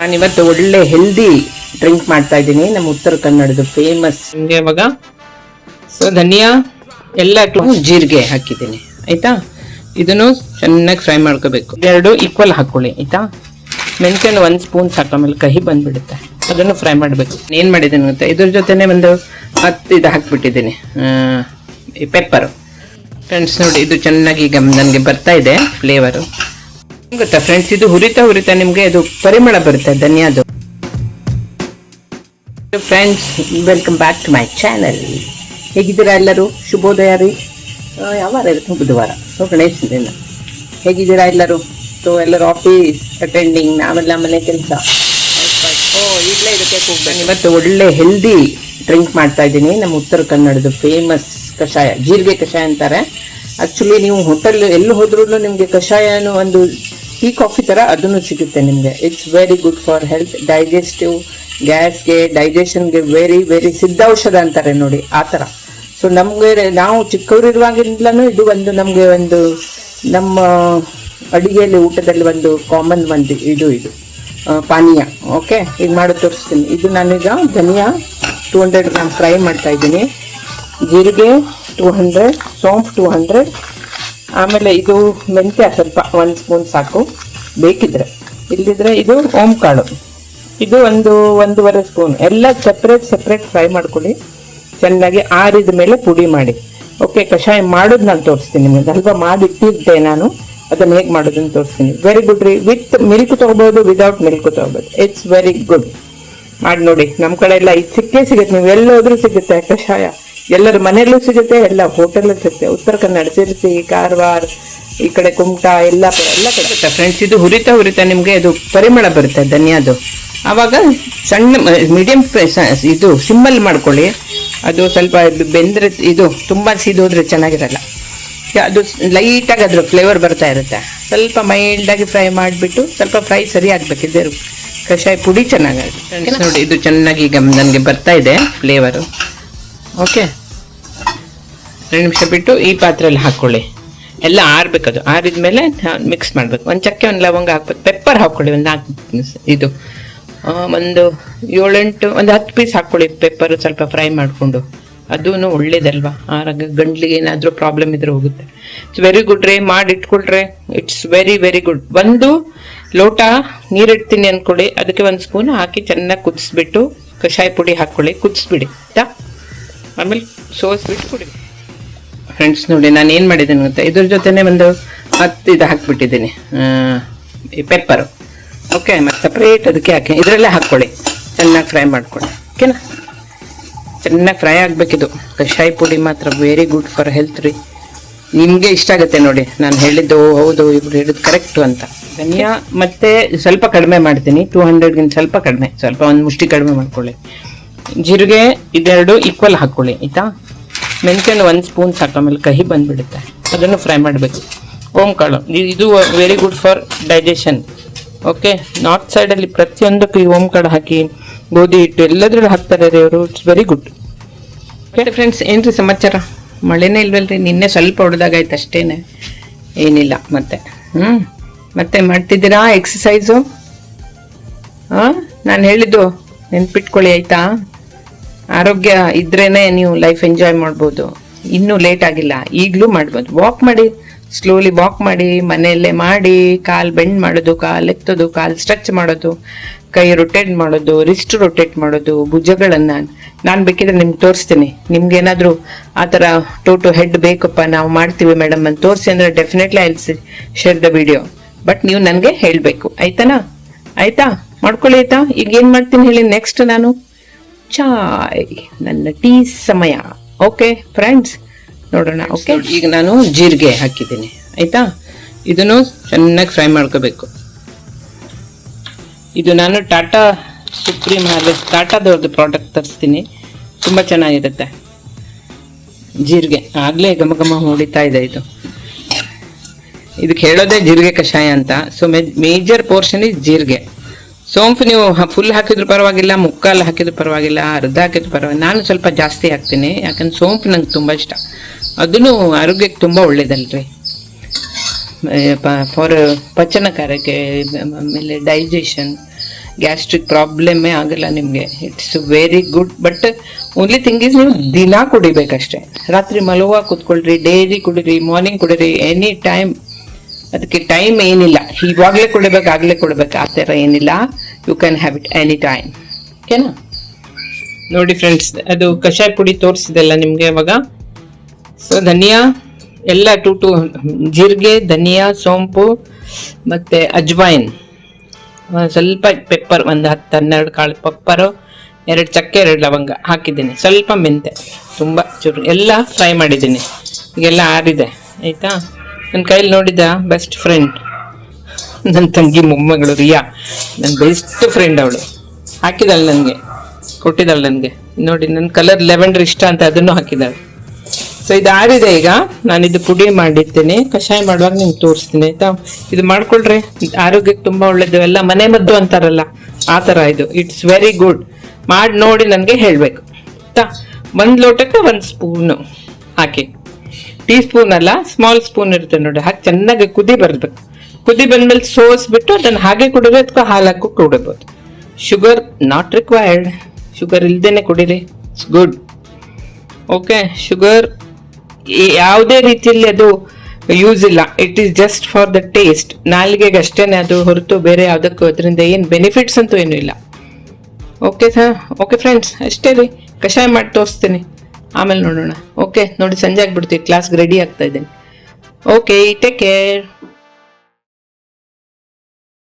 ನಾನಿವತ್ತು ಒಳ್ಳೆ healthy drink ಮಾಡ್ತಾ ಇದ್ದೀನಿ. ನಮ್ಮ ಉತ್ತರ ಕನ್ನಡದ ಫೇಮಸ್. ಇವಾಗ ಸೊ ಧನಿಯಾ ಎಲ್ಲ ಜೀರಿಗೆ ಹಾಕಿದ್ದೀನಿ ಆಯ್ತಾ. ಇದನ್ನು ಚೆನ್ನಾಗಿ ಫ್ರೈ ಮಾಡ್ಕೋಬೇಕು. ಎರಡು ಈಕ್ವಲ್ ಹಾಕೊಳ್ಳಿ ಆಯ್ತಾ. ಮೆಣಸಿನ 1 ಸ್ಪೂನ್ ಸಾಕು, ಆಮೇಲೆ ಕಹಿ ಬಂದ್ಬಿಡುತ್ತೆ. ಅದನ್ನು ಫ್ರೈ ಮಾಡಬೇಕು. ಏನು ಮಾಡಿದ್ದೀನಿ ಗೊತ್ತಾ, ಇದ್ರ ಜೊತೆನೆ ಒಂದು 10 ಇದು ಹಾಕ್ಬಿಟ್ಟಿದ್ದೀನಿ ಪೆಪ್ಪರು. ಫ್ರೆಂಡ್ಸ್ ನೋಡಿ, ಇದು ಚೆನ್ನಾಗಿ ಈಗ ನನಗೆ ಬರ್ತಾ ಇದೆ ಫ್ಲೇವರು ಗೊತ್ತಾ ಫ್ರೆಂಡ್ಸ್. ಇದು ಹುರಿತಾ ಹುರಿತಾ ನಿಮಗೆ ಅದು ಪರಿಮಳ ಬರುತ್ತೆ ಧನಿಯಾದು. Friends, welcome back to my channel. ಹೇಗಿದ್ದೀರಾ ಎಲ್ಲರೂ? ಶುಭೋದಯ ರೀ. ಯಾವ ವಾರ ಇರುತ್ತೆ? ಬುಧವಾರ. ಸೊ ಗಣೇಶ ದಿನ. ಹೇಗಿದ್ದೀರಾ ಎಲ್ಲರೂ? ಸೊ ಎಲ್ಲರೂ ಆಫೀಸ್ ಅಟೆಂಡಿಂಗ್, ನಾವೆಲ್ಲ ಮನೆ ಕೆಲಸ ಇಲ್ಲೇ ಇರಬೇಕು. ಇವತ್ತು ಒಳ್ಳೆ ಹೆಲ್ದಿ ಡ್ರಿಂಕ್ ಮಾಡ್ತಾ ಇದ್ದೀನಿ. ನಮ್ಮ ಉತ್ತರ ಕನ್ನಡದ ಫೇಮಸ್ ಕಷಾಯ, ಜೀರಿಗೆ ಕಷಾಯ ಅಂತಾರೆ. ಆಕ್ಚುಲಿ ನೀವು ಹೋಟೆಲ್ ಎಲ್ಲಿ ಹೋದ್ರೂ ನಿಮಗೆ ಕಷಾಯನೂ ಒಂದು ಟೀ ಕಾಫಿ ಥರ ಅದನ್ನು ಸಿಗುತ್ತೆ ನಿಮಗೆ. It's very good for health, digestive, ಗ್ಯಾಸ್ಗೆ, ಡೈಜೆಷನ್ಗೆ ವೆರಿ ಸಿದ್ಧೌಷಧ ಅಂತಾರೆ ನೋಡಿ, ಆ ಥರ. ಸೊ ನಮಗೆ ನಾವು ಚಿಕ್ಕವರಿರುವಾಗಿಂದಲೂ ಇದು ಒಂದು ನಮಗೆ ಒಂದು ನಮ್ಮ ಅಡಿಗೆಯಲ್ಲಿ ಊಟದಲ್ಲಿ ಒಂದು ಕಾಮನ್ ಒಂದು ಇದು ಪಾನೀಯ. ಓಕೆ, ಈಗ ಮಾಡಿ ತೋರಿಸ್ತೀನಿ. ಇದು ನಾನೀಗ ಧನಿಯಾ 200 ಗ್ರಾಮ್ ಫ್ರೈ ಮಾಡ್ತಾ ಇದ್ದೀನಿ, ಜೀರಿಗೆ 200, ಸೋಂಪು 200, ಆಮೇಲೆ ಇದು ಮೆಂತ್ಯ ಸ್ವಲ್ಪ 1 ಸ್ಪೂನ್ ಸಾಕು ಬೇಕಿದ್ರೆ. ಇಲ್ಲಿದ್ರೆ ಇದು ಓಂ ಕಾಳು, ಇದು 1.5 ಸ್ಪೂನ್. ಎಲ್ಲ ಸೆಪ್ರೇಟ್ ಫ್ರೈ ಮಾಡ್ಕೊಳ್ಳಿ ಚೆನ್ನಾಗಿ. ಆರಿದ ಮೇಲೆ ಪುಡಿ ಮಾಡಿ. ಓಕೆ, ಕಷಾಯ ಮಾಡೋದು ನಾನು ತೋರಿಸ್ತೀನಿ ನಿಮಗೆ. ಸ್ವಲ್ಪ ಮಾಡಿಟ್ಟಿದ್ದೆ ನಾನು, ಅದನ್ನು ಹೇಗೆ ಮಾಡೋದನ್ನು ತೋರಿಸ್ತೀನಿ. ವೆರಿ ಗುಡ್ ರೀ. ವಿತ್ ಮಿಲ್ಕ್ ತೊಗೋಬೋದು, ವಿದೌಟ್ ಮಿಲ್ಕ್ ತೊಗೋಬೋದು. It's very good. ಮಾಡಿ ನೋಡಿ. ನಮ್ಮ ಕಡೆ ಎಲ್ಲ ಇದು ಸಿಗುತ್ತೆ. ನೀವು ಎಲ್ಲೋದ್ರೂ ಸಿಗುತ್ತೆ ಕಷಾಯ. ಎಲ್ಲರ ಮನೆಯಲ್ಲೂ ಸಿಗುತ್ತೆ, ಎಲ್ಲ ಹೋಟೆಲ್ಲೂ ಸಿಗುತ್ತೆ. ಉತ್ತರ ಕನ್ನಡ, ಶಿರಸಿ, ಕಾರವಾರ, ಈ ಕಡೆ ಕುಮಟಾ ಎಲ್ಲ ಸಿಗುತ್ತೆ ಫ್ರೆಂಡ್ಸ್. ಇದು ಹುರಿತಾ ಹುರಿತಾ ನಿಮಗೆ ಅದು ಪರಿಮಳ ಬರುತ್ತೆ ಧನಿಯಾದು. ಆವಾಗ ಸಣ್ಣ ಮೀಡಿಯಂ ಇದು ಸಿಮ್ಮಲ್ಲಿ ಮಾಡ್ಕೊಳ್ಳಿ. ಅದು ಸ್ವಲ್ಪ ಬೆಂದ್ರೆ ಇದು ತುಂಬ ಸಿದೋದ್ರೆ ಚೆನ್ನಾಗಿರಲ್ಲ. ಅದು ಲೈಟಾಗಿ ಅದ್ರ ಫ್ಲೇವರ್ ಬರ್ತಾ ಇರುತ್ತೆ. ಸ್ವಲ್ಪ ಮೈಲ್ಡಾಗಿ ಫ್ರೈ ಮಾಡಿಬಿಟ್ಟು, ಸ್ವಲ್ಪ ಫ್ರೈ ಸರಿ ಆಗ್ಬೇಕು. ಇದೇ ಕಷಾಯ ಪುಡಿ ಚೆನ್ನಾಗಾಗುತ್ತೆ ನೋಡಿ. ಇದು ಚೆನ್ನಾಗಿ ಈಗ ನನಗೆ ಬರ್ತಾ ಇದೆ ಫ್ಲೇವರು. ಓಕೆ, 2 ನಿಮಿಷ ಬಿಟ್ಟು ಈ ಪಾತ್ರೆಯಲ್ಲಿ ಹಾಕ್ಕೊಳ್ಳಿ. ಎಲ್ಲ ಆರಬೇಕದು. ಆರಿದ್ಮೇಲೆ ಮಿಕ್ಸ್ ಮಾಡಬೇಕು. ಒಂದು ಚಕ್ಕೆ, ಒಂದು ಲವಂಗ ಹಾಕ್ಬೇಕು. ಪೆಪ್ಪರ್ ಹಾಕ್ಕೊಳ್ಳಿ ಒಂದು 4 ಇದು ಒಂದು 7-8 ಒಂದು 10 ಪೀಸ್ ಹಾಕ್ಕೊಳ್ಳಿ ಪೆಪ್ಪರು. ಸ್ವಲ್ಪ ಫ್ರೈ ಮಾಡಿಕೊಂಡು, ಅದೂ ಒಳ್ಳೇದಲ್ವಾ, ಆರಾಗ ಗಂಟ್ಲಿಗೆ ಏನಾದರೂ ಪ್ರಾಬ್ಲಮ್ ಇದ್ರೆ ಹೋಗುತ್ತೆ. ಇಟ್ಸ್ ವೆರಿ ಗುಡ್ ರೀ. ಮಾಡಿಟ್ಕೊಳ್ರೆ ಇಟ್ಸ್ ವೆರಿ ಗುಡ್. 1 ಲೋಟ ನೀರಿಡ್ತೀನಿ ಅಂದ್ಕೊಳ್ಳಿ, ಅದಕ್ಕೆ 1 ಸ್ಪೂನ್ ಹಾಕಿ ಚೆನ್ನಾಗಿ ಕುದಿಸ್ಬಿಟ್ಟು ಕಷಾಯ ಪುಡಿ ಹಾಕ್ಕೊಳ್ಳಿ, ಕುದಿಸ್ಬಿಡಿ ಆಯ್ತಾ. ಆಮೇಲೆ ಸೋಸ್ಬಿಟ್ಟು ಕುಡಿ. ಫ್ರೆಂಡ್ಸ್ ನೋಡಿ, ನಾನು ಏನು ಮಾಡಿದ್ದೀನಿ ಗೊತ್ತಾ, ಇದ್ರ ಜೊತೆನೆ ಒಂದು 10 ಇದು ಹಾಕ್ಬಿಟ್ಟಿದ್ದೀನಿ ಪೆಪ್ಪರು. ಓಕೆ, ಮತ್ತು ಸಪ್ರೇಟ್ ಅದಕ್ಕೆ ಹಾಕಿ ಇದರಲ್ಲೇ ಹಾಕ್ಕೊಳ್ಳಿ, ಚೆನ್ನಾಗಿ ಫ್ರೈ ಮಾಡ್ಕೊಳ್ಳಿ. ಓಕೆನಾ, ಚೆನ್ನಾಗಿ ಫ್ರೈ ಆಗಬೇಕಿದು. ಕಷಾಯ ಪುಡಿ ಮಾತ್ರ ವೆರಿ ಗುಡ್ ಫಾರ್ ಹೆಲ್ತ್ ರೀ. ನಿಮಗೆ ಇಷ್ಟ ಆಗುತ್ತೆ ನೋಡಿ. ನಾನು ಹೇಳಿದ್ದು ಹೌದು, ಇವ್ರು ಹೇಳಿದ್ದು ಕರೆಕ್ಟು ಅಂತ. ಧನಿಯಾ ಮತ್ತೆ ಸ್ವಲ್ಪ ಕಡಿಮೆ ಮಾಡ್ತೀನಿ, 200ಗಿಂತ ಸ್ವಲ್ಪ ಕಡಿಮೆ, ಸ್ವಲ್ಪ ಒಂದು ಮುಷ್ಟಿ ಕಡಿಮೆ ಮಾಡ್ಕೊಳ್ಳಿ. ಜೀರಿಗೆ ಇದೆರಡು ಈಕ್ವಲ್ ಹಾಕ್ಕೊಳ್ಳಿ ಆಯಿತಾ. ಮೆಣಸಿನ 1 ಸ್ಪೂನ್ ಸಾಕು, ಆಮೇಲೆ ಕಹಿ ಬಂದ್ಬಿಡುತ್ತೆ. ಅದನ್ನು ಫ್ರೈ ಮಾಡಬೇಕು. ಓಂ ಕಾಳು ಇದು very good for digestion. Okay, north ಸೈಡಲ್ಲಿ ಪ್ರತಿಯೊಂದಕ್ಕೂ ಈ ಓಂ ಕಾಳು ಹಾಕಿ, ಗೋಧಿ ಹಿಟ್ಟು ಎಲ್ಲದ್ರಲ್ಲೂ ಹಾಕ್ತಾರೆ ರೀ ಅವರು. It's very good. Okay friends, ಏನ್ರಿ ಸಮಾಚಾರ? ಮಳೆನೇ ಇಲ್ವಲ್ರಿ. ನಿನ್ನೆ ಸ್ವಲ್ಪ ಹೊಡೆದಾಗಾಯ್ತು ಅಷ್ಟೇನೆ, ಏನಿಲ್ಲ. ಮತ್ತೆ ಮಾಡ್ತಿದ್ದೀರಾ ಎಕ್ಸಸೈಸು? ನಾನು ಹೇಳಿದ್ದು ನೆನ್ಪಿಟ್ಕೊಳ್ಳಿ ಆಯ್ತಾ. ಆರೋಗ್ಯ ಇದ್ರೇನೆ ನೀವು ಲೈಫ್ ಎಂಜಾಯ್ ಮಾಡ್ಬೋದು. ಇನ್ನೂ ಲೇಟ್ ಆಗಿಲ್ಲ, ಈಗಲೂ ಮಾಡ್ಬೋದು. ವಾಕ್ ಮಾಡಿ, ಸ್ಲೋಲಿ ವಾಕ್ ಮಾಡಿ, ಮನೆಯಲ್ಲೇ ಮಾಡಿ. ಕಾಲು ಬೆಂಡ್ ಮಾಡೋದು, ಕಾಲು ಎತ್ತೋದು, ಕಾಲು ಸ್ಟ್ರೆಚ್ ಮಾಡೋದು, ಕೈ ರೊಟೇಟ್ ಮಾಡೋದು, ರಿಸ್ಟ್ ರೊಟೇಟ್ ಮಾಡೋದು, ಭುಜಗಳನ್ನು. ನಾನು ಬೇಕಿದ್ರೆ ನಿಮ್ಗೆ ತೋರಿಸ್ತೀನಿ. ನಿಮ್ಗೆ ಏನಾದರೂ ಆ ಥರ ಟು ಹೆಡ್ ಬೇಕಪ್ಪ, ನಾವು ಮಾಡ್ತೀವಿ ಮೇಡಮ್ ಅಂತ ತೋರಿಸಿ ಅಂದರೆ definitely I will share the video. But ನೀವು ನನಗೆ ಹೇಳಬೇಕು ಆಯ್ತಾನಾ? ಆಯ್ತಾ, ಮಾಡ್ಕೊಳ್ಳಿ ಆಯ್ತಾ. ಈಗ ಏನು ಮಾಡ್ತೀನಿ ಹೇಳಿ, ನೆಕ್ಸ್ಟ್ ನಾನು ಚಾಯ್, ನನ್ನ ಟೀ ಸಮಯ. ಓಕೆ ಫ್ರೆಂಡ್ಸ್, ನೋಡೋಣ. ಓಕೆ, ಈಗ ನಾನು ಜೀರಿಗೆ ಹಾಕಿದ್ದೀನಿ ಆಯ್ತಾ. ಇದನ್ನು ಚೆನ್ನಾಗಿ ಫ್ರೈ ಮಾಡ್ಕೋಬೇಕು. ಇದು ನಾನು ಟಾಟಾ ಸುಪ್ರೀಂ ಹಾರ್ವೆಸ್ಟ್, ಟಾಟಾದವ್ರದ್ದು ಪ್ರಾಡಕ್ಟ್ ತರಿಸ್ತೀನಿ, ತುಂಬ ಚೆನ್ನಾಗಿರುತ್ತೆ. ಜೀರಿಗೆ ಆಗಲೇ ಘಮ ಹೊಡಿತಾ ಇದೆ. ಇದಕ್ಕೆ ಹೇಳೋದೇ ಜೀರಿಗೆ ಕಷಾಯ ಅಂತ. ಸೊ ಮೇಜರ್ ಪೋರ್ಷನ್ ಇಸ್ ಜೀರಿಗೆ. ಸೋಂಪು ನೀವು ಫುಲ್ ಹಾಕಿದ್ರು ಪರವಾಗಿಲ್ಲ, ಮುಕ್ಕಾಲು ಹಾಕಿದ್ರು ಪರವಾಗಿಲ್ಲ, ಅರ್ಧ ಹಾಕಿದ್ರು ಪರವಾಗಿಲ್ಲ. ನಾನು ಸ್ವಲ್ಪ ಜಾಸ್ತಿ ಹಾಕ್ತೀನಿ, ಯಾಕಂದ್ರೆ ಸೋಂಪು ನಂಗೆ ತುಂಬ ಇಷ್ಟ. ಅದನ್ನು ಆರೋಗ್ಯಕ್ಕೆ ತುಂಬ ಒಳ್ಳೇದಲ್ರಿ. ಫಾರ್ ಪಚನ ಕಾರ್ಯಕ್ಕೆ, ಆಮೇಲೆ ಡೈಜೆಷನ್, ಗ್ಯಾಸ್ಟ್ರಿಕ್ ಪ್ರಾಬ್ಲಮ್ಮೇ ಆಗಲ್ಲ ನಿಮಗೆ. It's very good. But only thing is ನೀವು ದಿನ ಕುಡಿಬೇಕಷ್ಟೇ. ರಾತ್ರಿ ಮಲಗುವಾಗ ಕೂತ್ಕೊಳ್ರಿ, ಡೈಲಿ ಕುಡಿರಿ, ಮಾರ್ನಿಂಗ್ ಕುಡಿರಿ, ಎನಿ ಟೈಮ್. ಅದಕ್ಕೆ ಟೈಮ್ ಏನಿಲ್ಲ, ಇವಾಗಲೇ ಕುಡಿಬೇಕು ಆಗಲೇ ಕುಡಿಬೇಕು ಆ ಥರ ಏನಿಲ್ಲ. You can have it any time. ಓಕೆನಾ? ನೋಡಿ ಫ್ರೆಂಡ್ಸ್, ಅದು ಕಷಾಯ ಪುಡಿ ತೋರಿಸಿದೆಲ್ಲ ನಿಮಗೆ ಅವಾಗ. ಸೊ ಧನಿಯಾ ಎಲ್ಲ ಟು ಜೀರಿಗೆ, ಧನಿಯಾ, ಸೋಂಪು ಮತ್ತು ಅಜ್ವೈನ್, ಸ್ವಲ್ಪ ಪೆಪ್ಪರ್, ಒಂದು 10-12 ಕಾಳು ಪೆಪ್ಪರು, 2 ಚಕ್ಕೆ, 2 ಲವಂಗ ಹಾಕಿದ್ದೀನಿ, ಸ್ವಲ್ಪ ಮೆಂತೆ, ತುಂಬ ಚೂರು ಎಲ್ಲ ಫ್ರೈ ಮಾಡಿದ್ದೀನಿ. ಈಗೆಲ್ಲ ಆರಿದೆ ಆಯಿತಾ. ನನ್ನ ಕೈಲಿ ನೋಡಿದ ಬೆಸ್ಟ್ ಫ್ರೆಂಡ್ ನನ್ನ ತಂಗಿ ಮೊಮ್ಮಗಳು ರಿಯಾ, ನನ್ನ ಬೆಸ್ಟ್ ಫ್ರೆಂಡ್ ಅವಳು, ಹಾಕಿದಾಳೆ ನನಗೆ, ಕೊಟ್ಟಿದ್ದಾಳೆ ನನಗೆ. ನೋಡಿ ನನ್ನ ಕಲರ್ ಲೆವೆಂಡರ್ ಇಷ್ಟ ಅಂತ ಅದನ್ನು ಹಾಕಿದ್ದಾಳೆ. ಸೊ ಇದು ಆರಿದೆ. ಈಗ ನಾನು ಇದು ಪುಡಿ ಮಾಡಿರ್ತೀನಿ, ಕಷಾಯ ಮಾಡುವಾಗ ನಿಮ್ಗೆ ತೋರಿಸ್ತೀನಿ ಆಯಿತಾ. ಇದು ಮಾಡ್ಕೊಳ್ರಿ, ಆರೋಗ್ಯಕ್ಕೆ ತುಂಬ ಒಳ್ಳೇದು. ಎಲ್ಲ ಮನೆ ಮದ್ದು ಅಂತಾರಲ್ಲ ಆ ಥರ ಇದು. It's very good. ಮಾಡಿ ನೋಡಿ ನನಗೆ ಹೇಳಬೇಕು ಆಯಿತಾ. 1 ಲೋಟಕ್ಕೆ 1 ಸ್ಪೂನು ಹಾಕಿ, ಟೀ ಸ್ಪೂನ್ ಅಲ್ಲ, ಸ್ಮಾಲ್ ಸ್ಪೂನ್ ಇರುತ್ತೆ ನೋಡಿ, ಹಾಕಿ ಚೆನ್ನಾಗಿ ಕುದಿ ಬರಬೇಕು. ಕುದಿ ಬಂದ್ಮೇಲೆ ಸೋಸ್ಬಿಟ್ಟು ಅದನ್ನು ಹಾಗೆ ಕುಡಿದ್ರೆ ಅಥವಾ ಹಾಲು ಹಾಕಿ ಕುಡಿಬೋದು. ಶುಗರ್ ನಾಟ್ ರಿಕ್ವೈರ್ಡ್, ಶುಗರ್ ಇಲ್ದೇನೆ ಕುಡೀರಿ, ಇಟ್ಸ್ ಗುಡ್. ಓಕೆ, ಶುಗರ್ ಯಾವುದೇ ರೀತಿಯಲ್ಲಿ ಅದು ಯೂಸ್ ಇಲ್ಲ. It is just for the taste, ನಾಲಿಗೆಗೆ ಅಷ್ಟೇನೆ ಅದು, ಹೊರತು ಬೇರೆ ಯಾವುದಕ್ಕೂ ಅದರಿಂದ ಏನು ಬೆನಿಫಿಟ್ಸ್ ಅಂತೂ ಏನೂ ಇಲ್ಲ. ಓಕೆ ಸರ್, ಓಕೆ ಫ್ರೆಂಡ್ಸ್, ಅಷ್ಟೇ ರೀ. ಕಷಾಯ ಮಾಡಿ ತೋರಿಸ್ತೀನಿ, ಆಮೇಲೆ ನೋಡೋಣ. ಓಕೆ ನೋಡಿ, ಸಂಜೆ ಆಗ್ಬಿಡ್ತೀವಿ, ಕ್ಲಾಸ್ಗೆ ರೆಡಿ ಆಗ್ತಾ ಇದ್ದೀನಿ. Okay, take care.